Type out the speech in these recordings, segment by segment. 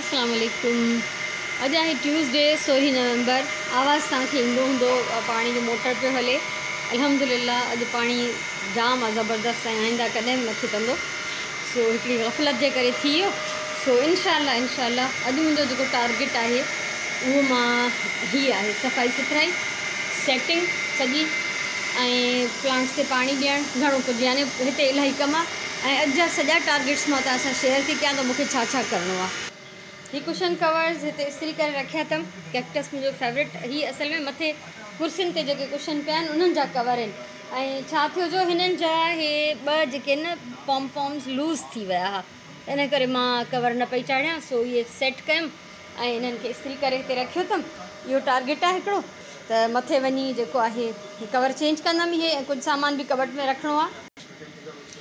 अस्सलाम वालेकुम। अॼु आहे ट्यूसडे 16 नवंबर। आवाज़ तव्हांखे ईंदो हूंदो पाणी जो मोटर पियो हले। अल्हम्दुलिल्लाह अॼु पाणी जाम आहे ज़बरदस्त ऐं आईंदा कॾहिं बि न फिटंदो। सो हिकिड़ी गफ़लत जे करे थी वियो। सो इंशाअल्लाह अॼु मुंहिंजो जेको टारगेट आहे उहो मां ही आहे सफ़ाई सुथराई सेटिंग सॼी ऐं प्लांट्स ते पाणी ॾियणु घणो कुझु, यानी हिते इलाही कमु आहे। ऐं अॼु जा सॼा टारगेट्स मां तव्हां सां शेयर थी कयां त मूंखे छा छा करिणो आहे। ही कुशन कवर्स हिते इस्त्री करे रखिया अथमि। कैक्टस मुंहिंजो फेवरेट। ही असल में मथे कुर्सियुनि ते जेके कुशन पिया आहिनि उन्हनि जा कवर आहिनि। ऐं छा थियो जो हिननि जा हे ॿ जेके न पॉम्स लूज़ थी विया हुआ, इन करे मां कवर न पई चाढ़ियां। सो इहे सेट कयमि ऐं इन्हनि खे इस्त्री करे हिते रखियो अथमि। इहो टारगेट आहे हिकिड़ो त मथे वञी जेको आहे कवर चेंज कंदमि इहे, ऐं कुझु सामान बि कबट में रखिणो आहे।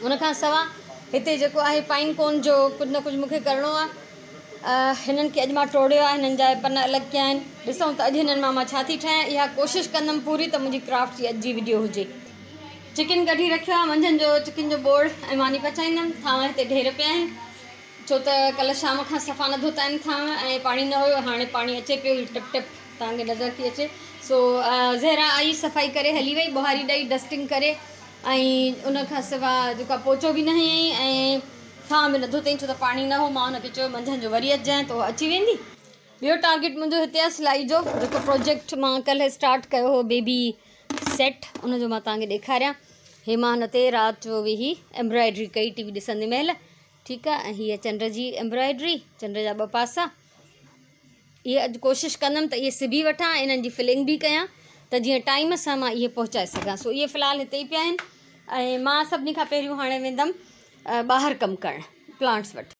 उनखां सवाइ हिते जेको आहे पाइन कोन जो कुझु न कुझु मूंखे करिणो आहे। हिननि खे अॼु मां टोड़ियो आहे, हिननि जा पन अलॻि कया आहिनि। ॾिसूं त अॼु हिननि मां छा थी ठाहियां। इहा कोशिशि कंदमि पूरी त मुंहिंजी क्राफ्ट जी अॼु जी वीडियो हुजे। चिकन कढी रखियो आहे, मंझंदि जो चिकन जो बोड़ ऐं मानी पचाईंदमि। थांव हिते ढेर पिया आहिनि छो त कल्ह शाम खां सफ़ा न धोता आहिनि थांव ऐं पाणी न हुयो। हाणे पाणी अचे पियो, टिप टिप तव्हांखे नज़र थी अचे। सो ज़हरा आई सफ़ाई करे हली वई, ॿुहारी ॾेई डस्टिंग करे। ऐं उनखां सवाइ जेको आहे पोचो बि न हयईं ऐं थांव बि न धोतईं छो त पाणी न हो। मां हुनखे चयो मंझंदि जो वरी अचिजांइ त अची वेंदी। ॿियो टारगेट मुंहिंजो हिते आहे सिलाई जो जेको प्रोजेक्ट मां कल्ह स्टार्ट कयो हो बेबी सेट, उनजो मां तव्हांखे ॾेखारियां। हे मां हुन ते राति जो वेही एम्ब्रॉयड्री कई टीवी ॾिसंदे महिल। ठीकु आहे। ऐं हीअ चंड जी एम्ब्रॉयड्री, चंड जा 2 पासा। इहे अॼु कोशिशि कंदमि त इहे सिबी वठां, इन्हनि जी फिलिंग बि कयां त जीअं टाइम सां मां इहे पहुचाए सघां। सो इहे फ़िलहालु हिते ई पिया आहिनि। ऐं मां सभिनी खां पहिरियों हाणे वेंदमि ॿाहिरि कमु करणु प्लांट्स वटि।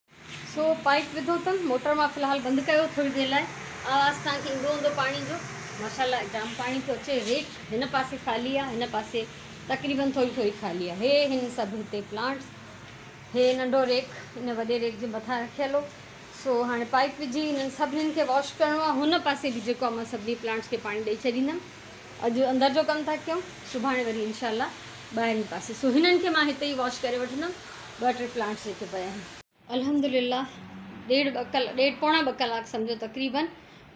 सो पाइप विधो अथमि, मोटर मां फ़िलहालु बंदि कयो थोरी देरि लाइ। आवाज़ तव्हांखे ईंदो हूंदो पाणी जो। माशाल्लाह जाम पाणी पियो अचे। रेक हिन पासे ख़ाली आहे, हिन पासे तक़रीबन थोरी ख़ाली आहे। हे हिन सभु हिते प्लांट्स, हे नंढो रेक हिन वॾे रेक जे मथां रखियलु हो। सो हाणे पाइप विझी हिननि सभिनीनि खे वॉश करिणो आहे। हुन पासे बि जेको आहे मां सभिनी प्लांट्स खे पाणी ॾेई छॾींदमि। अॼु अंदरि जो कमु था कयूं, सुभाणे वरी इनशाला ॿाहिरि पासे। सो हिननि खे मां हिते ई वॉश करे वठंदमि। 2-3 प्लांट्स जेके पिया आहिनि। अल्हम्दुलिल्लाह 1.5 पौणा 2 कलाक सम्झो तक़रीबन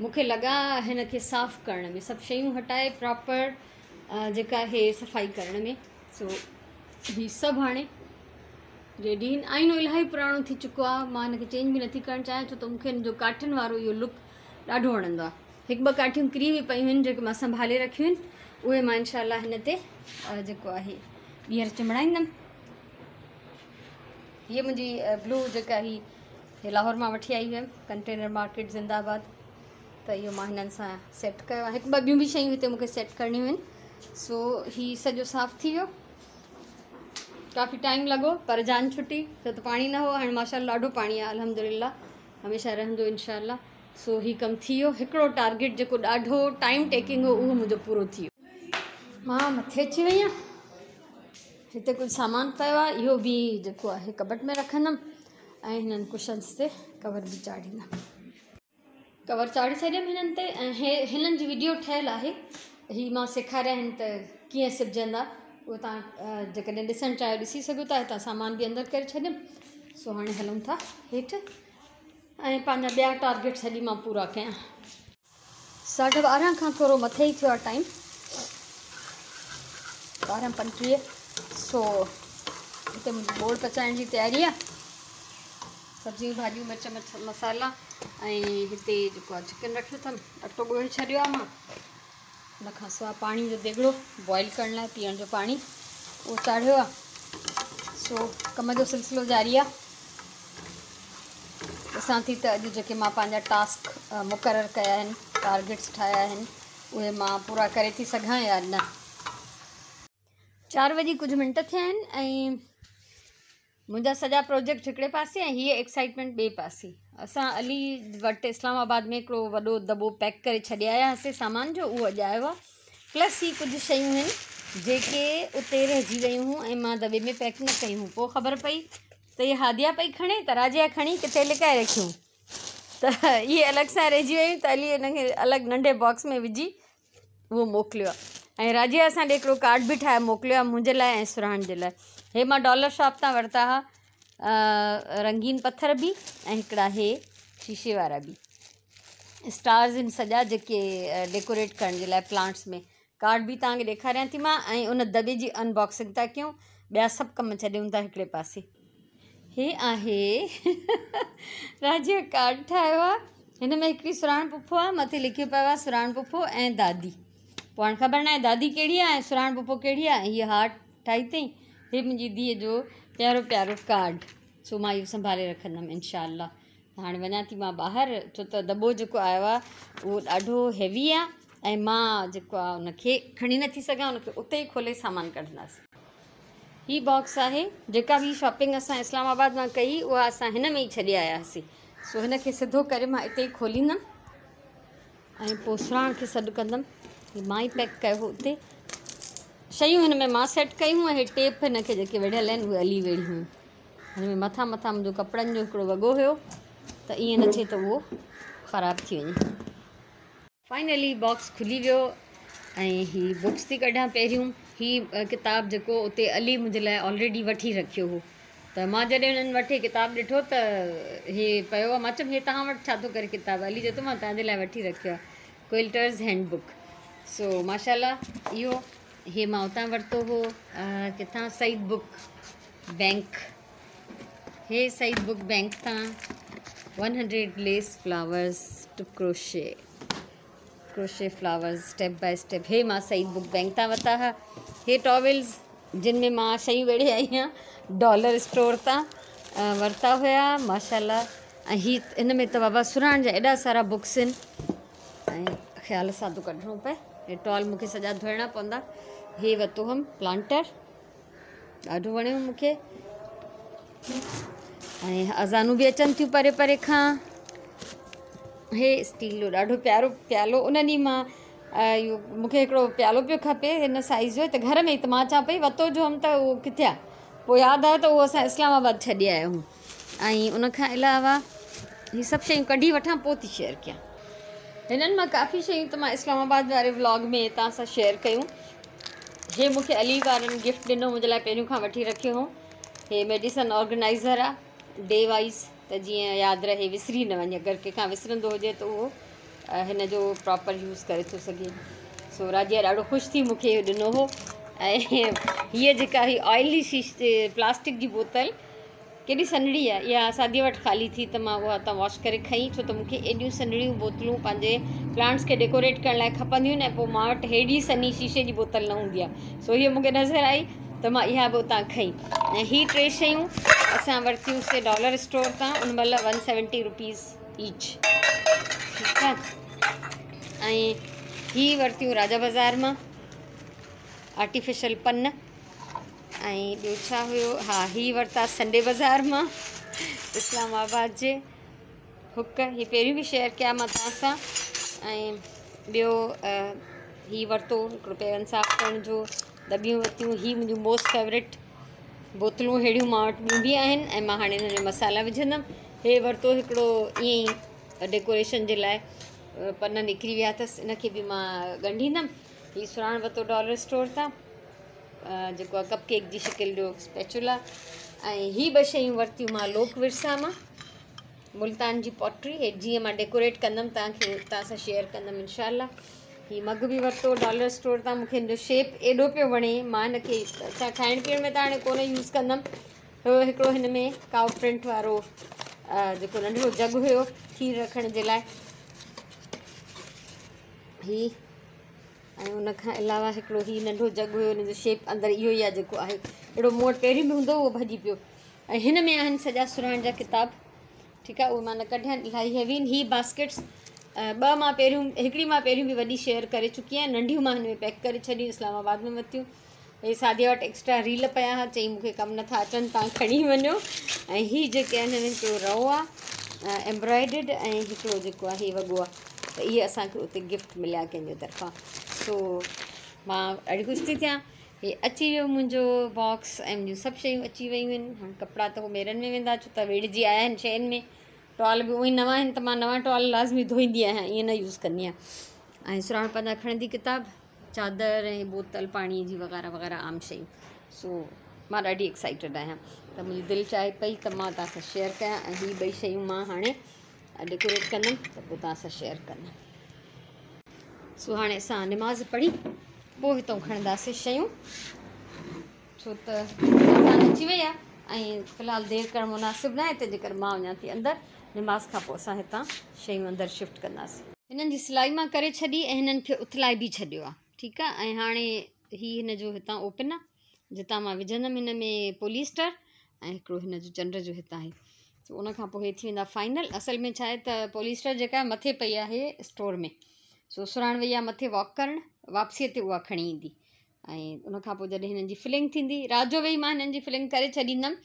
मूंखे लॻा हिन खे साफ़ु करण में, सभु शयूं हटाए प्रॉपर जेका आहे सफ़ाई करण में। सो ही सभु हाणे रेडी आहिनि। आईनो इलाही पुराणो थी चुको आहे, मां हिनखे चेंज बि नथी करणु चाहियां छो त मूंखे हिन जो काठियुनि वारो इहो लुक ॾाढो वणंदो आहे। 1-2 काठियूं किरी बि पयूं आहिनि जेके मां संभाले रखियूं आहिनि, उहे मां इनशाला हिन ते जेको आहे ॿीहर चिमड़ाईंदमि। हीअ मुंहिंजी ब्लू जेका ही लाहौर मां वठी आई हुयमि, कंटेनर मार्केट ज़िंदाबाद। त इहो मां हिननि सां सेट कयो आहे। 1-2 ॿियूं बि शयूं हिते मूंखे सेट करणियूं आहिनि। सो हीउ सॼो साफ़ु थी वियो। काफ़ी टाइम लॻो पर जान छुटी छो त पाणी न हो। हाणे माशाल्लाह ॾाढो पाणी आहे अल्हम्दुलिल्लाह, हमेशह रहंदो इनशाला। सो ही कमु थी वियो। हिकिड़ो टारगेट जेको ॾाढो टाइम टेकिंग हो उहो मुंहिंजो पूरो थी वियो। मां मथे अची वई आहियां। हिते कुझु सामान पियो आहे, इहो बि जेको आहे कबट में रखंदमि ऐं हिननि कुशन्स ते कवर बि चाढ़ींदमि। कवर चाढ़े छॾियमि हिननि ते। ऐं हिननि जी वीडियो ठहियलु आहे। ही मां सेखारिया आहिनि त कीअं सिबजंदा, उहो तव्हां जेकॾहिं ॾिसणु चाहियो ॾिसी सघो था। हितां सामान बि अंदरि करे छॾियमि। सो हाणे हलूं था हेठि ऐं पंहिंजा ॿिया टारगेट सॼी मां पूरा कयां। 12:30 खां थोरो मथे ई थियो आहे टाइम, 12:35। सो हिते मुंहिंजी बोड़ पचाइण जी तयारी आहे। सब्जियूं भाॼियूं मिर्च मसाला ऐं हिते जेको आहे चिकन रखियो अथमि, अटो ॻोहे छॾियो आहे मां। हुनखां सवाइ पाणी जो देॻड़ो बॉइल करण लाइ पीअण जो पाणी उहो चाढ़ियो आहे। सो कम जो सिलसिलो जारी आहे। ॾिसां थी त अॼु जेके मां पंहिंजा टास्क मुक़ररु कया आहिनि, टारगेट्स ठाहिया आहिनि, उहे मां पूरा करे थी सघां या न। 4:00 थिया आहिनि ऐं मुंहिंजा सॼा प्रोजेक्ट हिकिड़े पासे ऐं हीअ एक्साइटमेंट ॿिए पासे। असां अली वटि इस्लामाबाद में हिकिड़ो वॾो दॿो पैक करे छॾे आयासीं सामान जो, उहो अॼु आयो आहे। प्लस ही कुझु शयूं आहिनि जेके उते रहिजी वियूं हुयूं ऐं मां दॿे में पैक न कयूं। पोइ ख़बर पई त इहे हादिया पई खणे त राजिया खणी किथे लिकाए रखियूं, त इहे अलॻि सां रहिजी वियूं। त अली हिनखे अलॻि नंढे बॉक्स में विझी उहो मोकिलियो आहे। ऐं राजिया असां ॾे हिकिड़ो कार्ड बि ठाहे मोकिलियो आहे मुंहिंजे लाइ ऐं सुराण जे लाइ। हे मां डॉलर शॉप तां वरिता हुआ रंगीन पत्थर बि ऐं हिकिड़ा हे शीशे वारा बि स्टार्स आहिनि सॼा जेके डेकोरेट करण जे लाइ प्लांट्स में। कार्ड बि तव्हांखे ॾेखारियां थी मां, ऐं उन दॿे जी अनबॉक्सिंग था कयूं, ॿिया सभु कम छॾियूं था हिकिड़े पासे। हे आहे राज्य कार्ड ठाहियो आहे, हिन में हिकिड़ी सुराण पुफो आहे, मथे लिखियो पियो आहे सुराण पुफो ऐं दादी। पोइ हाणे ख़बर न आहे दादी कहिड़ी आहे ऐं सुराण पुफो कहिड़ी आहे। हीअ हार्ट ठाही अथई, हे मुंहिंजी धीअ जो प्यारो प्यारो कार्ड, सो मां इहो संभाले रखंदमि इनशाअल्लाह। हाणे वञा थी मां ॿाहिरि, छो त दॿो जेको आयो आहे उहो ॾाढो हैवी आहे ऐं मां जेको आहे उनखे खणी नथी सघां, उनखे उते ई खोले सामान कढंदासीं। हीअ बॉक्स आहे, जेका बि शॉपिंग असां इस्लामाबाद मां कई उहा असां हिन में ई छॾे आया हुआसीं, सो हिनखे सिधो करे मां हिते ई खोलींदमि ऐं पोइ सुराण खे सॾु कंदमि। मां ई पैक कयो हो उते, शयूं हिन में मां सेट कयूं ऐं टेप हिनखे जेके वेढ़ियल आहिनि उहे हली वेड़ी हुयूं। हिन में मथां मुंहिंजो कपिड़नि जो हिकिड़ो वॻो हुयो, त ईअं न थिए त उहो ख़राबु थी वञे। फाइनली बॉक्स खुली वियो ऐं हीअ बुक्स थी कढां। पहिरियों हीअ किताबु जेको उते अली मुंहिंजे लाइ ऑलरेडी वठी रखियो हो, त मां जॾहिं हुननि वठी किताबु ॾिठो त हे पियो आहे, मां चयमि हे तव्हां वटि छा थो करे किताबु? अली चए थो मां तव्हांजे लाइ वठी रखियो आहे, क्विल्टर्स हैंडबुक। सो माशाल्लाह इहो हे मां उतां वरितो हो, किथां सईद बुक बैंक, हे सईद बुक बैंक तां 100 lace flowers to crochet flowers step by step, हे मां सईद बुक बैंक तां वरिता हुआ। हे टॉवेल्स जिन में मां शयूं वेड़े आई आहियां डॉलर स्टोर तां वरिता हुया माशाल्लाह। ऐं हीअ हिन में त बाबा सुराण जा एॾा सारा बुक्स आहिनि ऐं ख़्याल सां थो कढणो पए, हे टॉल मूंखे सॼा धोइणा पवंदा। हे वरितो हुअमि प्लांटर, ॾाढो वणियो मूंखे, ऐं अज़ानूं बि अचनि थियूं परे परे खां। हे स्टील जो ॾाढो प्यारो प्यालो, उन ॾींहुं मां इहो मूंखे हिकिड़ो प्यालो पियो खपे हिन साइज़ जो, त घर में त मां चवां पई वरितो जो हुअमि त उहो किथे आहे, पोइ यादि आयो त उहो असां इस्लामाबाद छॾे आया आहियूं। ऐं उनखां अलावा हीअ सभु शयूं कढी वठां पोइ थी शेयर कयां। हिननि मां काफ़ी शयूं त मां इस्लामाबाद वारे व्लॉग में तव्हां सां शेयर कयूं। हे मूंखे अली वारनि गिफ्ट ॾिनो, मुंहिंजे लाइ पहिरियों खां वठी रखियो हो। हे मेडिसन ऑर्गेनाइज़र आहे डे वाइज़, त जीअं यादि रहे, विसरी न वञे, अगरि कंहिंखां विसरंदो हुजे त उहो हिन जो प्रॉपर यूज़ करे थो सघे। सो राजिया ॾाढो ख़ुशि थी मूंखे इहो ॾिनो हो। ऐं हीअ जेका हीअ ऑइली शीशे प्लास्टिक जी बोतल केॾी सन्हड़ी आहे, इहा शादीअ वटि ख़ाली थी त मां उहा हितां वॉश करे खई, छो त मूंखे एॾियूं सन्हड़ियूं बोतलूं पंहिंजे प्लांट्स खे डेकोरेट करण लाइ खपंदियूं आहिनि, ऐं पोइ मां वटि हेॾी सन्ही शीशे जी बोतल न हूंदी आहे। सो हीअ मूंखे नज़र आई त मां इहा बि उतां खई। ऐं हीअ 3 शयूं असां वरितियूंसीं डॉलर स्टोर तां, उन महिल 170 रुपीज़ ईच, ठीकु आहे। ऐं हीअ वरितियूं राजा बाज़ार मां आर्टिफिशल पन। ऐं ॿियो छा हुयो, हा हीअ वरिता संडे बाज़ार मां इस्लामाबाद जे हुक, हीअ पहिरियों बि शेयर कया मां तव्हां सां। ऐं ॿियो हीअ वरितो हिकिड़ो पेरनि साफ़ करण जो दॿियूं वरितियूं। हीअ मुंहिंजूं मोस्ट फेवरेट बोतलूं अहिड़ियूं मां वटि ॿियूं बि आहिनि, ऐं मां हाणे हिन में मसाला विझंदमि। हे वरितो हिकिड़ो ईअं ई डेकोरेशन जे लाइ, पन निकिरी विया अथसि, इनखे बि मां ॻंढींदमि। हीअ सुराण वरितो डॉलर स्टोर तां, जेको आहे कप केक जी शिकिल जो स्पैचुला। ऐं हीअ 2 शयूं वरितियूं मां लोक विरसा मां, मुल्तान जी पॉटरी, हे जीअं मां डेकोरेट कंदमि तव्हांखे तव्हां सां शेयर कंदमि इनशाअल्लाह। हीअ मग बि वरितो डॉलर स्टोर तां, मूंखे हिन जो शेप एॾो पियो वणे, मां हिनखे असां खाइण पीअण में त हाणे कोन यूज़ कंदमि। हिकिड़ो हिन में काउ प्रिंट वारो जेको नंढिड़ो जग हुयो खीर रखण जे लाइ, हीअ। ऐं उनखां अलावा हिकिड़ो हीअ नंढो जग हुयो, हुनजो शेप अंदरि इहो ई आहे जेको आहे, अहिड़ो मूं वटि पहिरीं बि हूंदो उहो भॼी पियो। ऐं हिन में आहिनि सॼा सुराण जा किताब, ठीकु आहे, उहे मां न कढिया आहिनि, इलाही हैवी आहिनि। हीअ बास्केट्स 2 मां पहिरियों, हिकिड़ी मां पहिरियों बि वॾी शेयर करे चुकी आहियां, नंढियूं मां हिन में पैक करे छॾियूं, इस्लामाबाद में वरितियूं। हे सादिया वटि एक्स्ट्रा रील पिया हुआ, चई मूंखे कमु नथा अचनि, तव्हां खणी वञो। ऐं हीअ जेके आहिनि हिननि हिकिड़ो रओ आहे एम्ब्रॉइडेड, ऐं हिकिड़ो जेको आहे हीअ वॻो आहे, त इहे असांखे उते गिफ्ट मिलिया कंहिंजे तरफ़ां। सो मां ॾाढी ख़ुशि थी थियां। हे अची वियो मुंहिंजो बॉक्स, ऐं मुंहिंजियूं सभु शयूं अची वियूं आहिनि। हाणे कपिड़ा त उहे मेरनि में वेंदा, छो त वेड़िजी आया आहिनि शयुनि में। टॉल बि उहे नवां आहिनि, त मां नवां टॉल लाज़मी धोईंदी आहियां, ईअं न यूज़ कंदी आहियां। ऐं सुराण पंहिंजा खणंदी किताब, चादर ऐं बोतल पाणीअ जी वग़ैरह वग़ैरह आम शयूं। सो मां ॾाढी एक्साइटेड आहियां, त मुंहिंजी दिलि चाहे पई त मां तव्हां सां शेयर कयां। ऐं हीअ 2 शयूं मां हाणे डेकोरेट कंदमि त पोइ तव्हां सां शेयर कंदमि। सो हाणे असां निमाज़ पढ़ी पोइ हितां खणंदासीं शयूं, छो त असां अची वई आहे ऐं फ़िलहालु देरि करणु मुनासिबु न आहे, तंहिंजे करे मां वञा थी अंदरि। निमाज़ खां पोइ असां हितां शयूं अंदरि शिफ्ट कंदासीं। हिननि जी सिलाई मां करे छॾी ऐं हिननि खे उथलाए बि छॾियो आहे, ठीकु आहे। ऐं हाणे हीअ हिन जो हितां ओपन आहे, जितां मां विझंदमि हिन में पोलिस्टर ऐं हिकिड़ो हिन जो चंड जो हितां आहे। सो उन खां पोइ हे थी वेंदा फाइनल। असल में छा आहे त पोलिस्टर जेका आहे मथे पई आहे स्टोर में, सो सुराण वई आहे मथे वॉक करणु, वापसीअ ते उहा खणी ईंदी। ऐं उन खां पोइ जॾहिं हिननि जी फिलिंग थींदी, राति जो वेही मां हिननि जी फिलिंग करे छॾींदमि।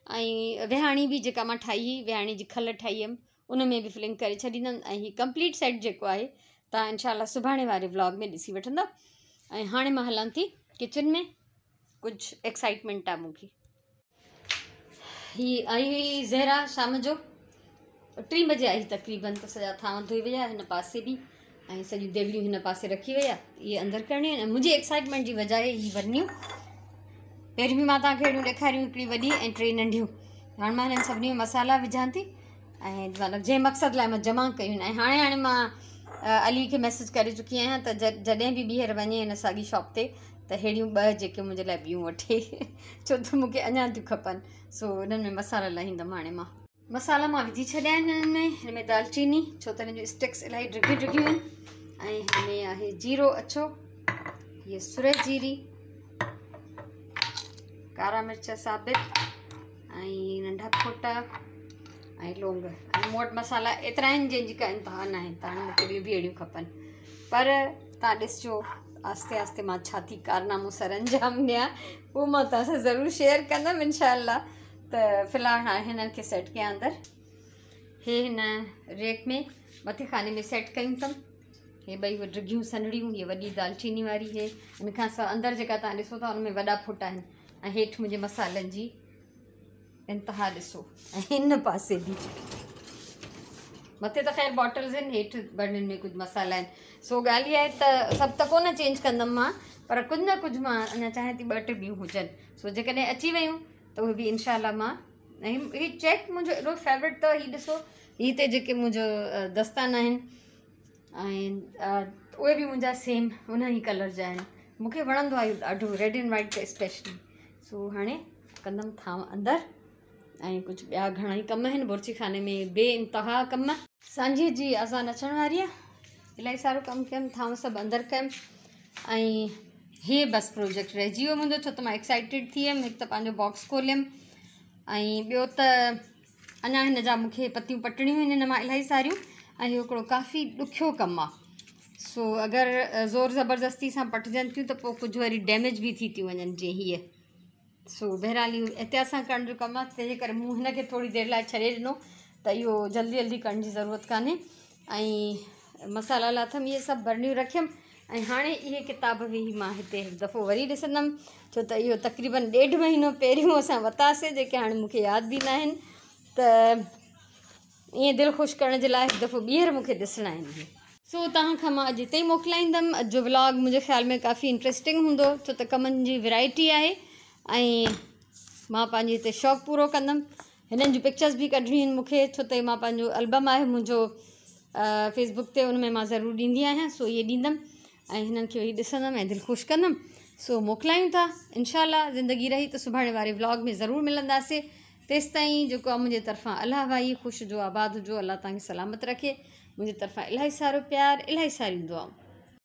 ऐं विहाणी बि जेका मां ठाही हुई, विहाणी जी खल ठाही हुअमि, उन में बि फिलिंग करे छॾींदमि। ऐं हीअ कंप्लीट सेट जेको आहे तव्हां इनशाला सुभाणे वारे व्लॉग में ॾिसी वठंदा। ऐं हाणे मां हलां थी किचन में, कुझु एक्साइटमेंट आहे मूंखे। हीअ आई हुई ज़हरा शाम जो 3 बजे आई तक़रीबन, त सॼा थांव धोई विया हिन पासे बि ऐं सॼियूं देवलियूं हिन पासे रखी वई आहे। इहे अंदरि करणियूं आहिनि। मुंहिंजी एक्साइटमेंट जी वजह आहे हीअ वरनियूं। पहिरीं बि मां तव्हांखे अहिड़ियूं ॾेखारियूं, हिकिड़ी वॾी ऐं 3 नंढियूं। हाणे मां हिननि सभिनी में मसाला विझां थी ऐं मतिलबु जंहिं मक़सदु लाइ मां जमा कयूं आहिनि। ऐं हाणे मां अली खे मैसेज करे चुकी आहियां त जॾहिं बि ॿीहर वञे हिन साॻी शॉप ते त अहिड़ियूं 2 जेके मुंहिंजे लाइ ॿियूं वठे, छो त मूंखे अञा थियूं खपनि। सो हिननि में मसाला लाहींदमि। हाणे मां मसाला मां विझी छॾिया आहिनि हिन में दालचीनी, छो त हिन जूं स्टिक्स इलाही ड्रिगियूं आहिनि। ऐं हिन में आहे जीरो अछो, हीअ सुरज जीरी, कारा मिर्च साबित ऐं नंढा फोटा ऐं लौंग। ऐं मूं वटि मसाला एतिरा आहिनि जंहिंजी का इंतिहा न आहे, त हाणे मूंखे ॿियूं बि अहिड़ियूं खपनि। पर तव्हां ॾिसिजो आस्ते आस्ते मां छा थी कारनामो सर अंजाम ॾियां, उहो मां तव्हां सां ज़रूरु शेयर कंदमि इनशाला। त फ़िलहालु हाणे हिननि खे सेट कयां अंदरि। हे हिन रेक में मथे खाने में सेट कयूं अथमि। हे 2 उहे ड्रिगियूं सनड़ियूं, हीअ वॾी दालचीनी वारी। हे हिन खां सवाइ अंदरि जेका तव्हां ॾिसो था उनमें वॾा फोटा आहिनि। ऐं हेठि मुंहिंजे मसालनि जी इंतिहा ॾिसो। ऐं हिन पासे बि मथे त ख़ैर बॉटल्स आहिनि, हेठि बर्ननि में कुझु मसाला आहिनि। सो ॻाल्हि इहा आहे त सभु त कोन चेंज कंदमि मां, पर कुझु न कुझु मां अञा चाहियां थी 2-3 ॿियूं हुजनि। सो जेकॾहिं अची वियूं त उहे बि इनशाला मां। ऐं हीअ चेक मुंहिंजो एॾो फेवरेट अथव। हीअ ॾिसो, हीअ ते जेके मुंहिंजो दस्ताना आहिनि ऐं उहे बि मुंहिंजा सेम उन ई कलर जा आहिनि। मूंखे वणंदो आहे इहो ॾाढो, रेड एंड वाइट ते स्पेशली। सो हाणे कंदमि थांव अंदरि ऐं कुझु ॿिया घणा ई कम आहिनि बुर्ची खाने में, बेइंतिहा कम। सांझी जी अज़ान अचण वारी आहे, इलाही सारो कमु कयमि, थांव सभु अंदरि कयमि। ऐं हीअ बसि प्रोजेक्ट रहिजी वियो मुंहिंजो, छो त मां एक्साइटेड थी वियमि। हिकु त पंहिंजो बॉक्स खोलियमि ऐं ॿियो त अञा हिन जा मूंखे पतियूं पटणियूं आहिनि हिन मां इलाही सारियूं। ऐं इहो हिकिड़ो काफ़ी ॾुखियो कमु आहे। सो अगरि ज़ोर ज़बरदस्ती सां पटिजनि थियूं त पोइ कुझु वरी डैमेज बि थी थियूं वञनि जीअं हीअ। सो बहरहाल इहो एहतियात सां करण जो कमु आहे, तंहिंजे करे मूं हिनखे थोरी देरि लाइ छॾे ॾिनो त इहो जल्दी जल्दी करण जी ज़रूरत कान्हे। ऐं मसाला लाथमि, इहे सभु बरनियूं रखियमि। ऐं हाणे इहे किताब बि मां हिते हिकु दफ़ो वरी ॾिसंदमि, छो त इहो तक़रीबन 1.5 महीनो पहिरियों असां वरितासीं, जेके हाणे मूंखे यादि बि न आहिनि। त ईअं दिलि ख़ुशि करण जे लाइ हिकु दफ़ो ॿीहर मूंखे ॾिसणा आहिनि। सो तव्हां खां मां अॼु हिते ई मोकिलाईंदमि। अॼु जो व्लॉग मुंहिंजे ख़्याल में काफ़ी इंट्रस्टिंग हूंदो, छो त कमनि जी वैरायटी आहे ऐं मां पंहिंजे हिते शौक़ु पूरो कंदमि। हिननि जूं पिक्चर्स बि कढणियूं आहिनि मूंखे, छो त मां पंहिंजो एल्बम आहे मुंहिंजो फेसबुक ते, उन में मां ज़रूरु ॾींदी आहियां। सो इहे ॾींदमि ऐं हिननि खे वेही ॾिसंदमि ऐं दिलि ख़ुशि कंदमि। सो मोकिलायूं था इनशाला। ज़िंदगी रही त सुभाणे वारे व्लॉग में ज़रूरु मिलंदासीं। तेसि ताईं जेको आहे मुंहिंजे तरफ़ां अलाह भाई ख़ुशि जो आबाद हुजो, अलाह तव्हांखे सलामत रखे। मुंहिंजे तरफ़ां इलाही सारो प्यार, इलाही सारियूं दुआऊं।